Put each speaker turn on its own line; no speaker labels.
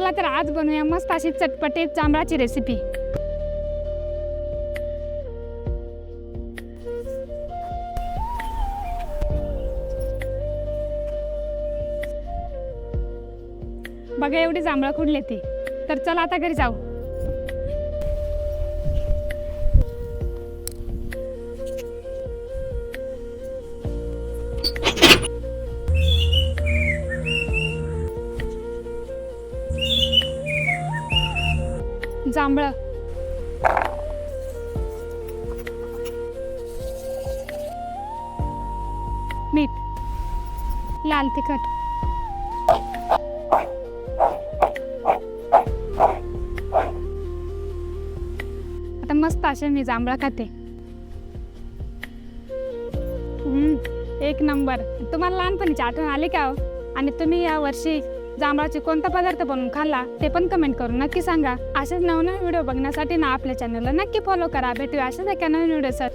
चला तर आज बनवूया मस्त अशी चटपटीत जांभळाची रेसिपी। बघा एवढी जांभळं खुडले ते, तर चला आता घरी जाऊ। जांभळं, मीठ, लाल तिखट, आता मस्त असे मी जांभळं खाते। एक नंबर। तुम्हाला लहानपणीची आठवण आली का हो? आणि तुम्ही या वर्षी जांभळाचे कोणता पदार्थ बनवून खाल्ला ते पण कमेंट करून नक्की सांगा। असेच नवनवीन व्हिडिओ बघण्यासाठी ना आपल्या चॅनलला नक्की फॉलो करा। भेटूया अशाच एका नवीन व्हिडिओ सर।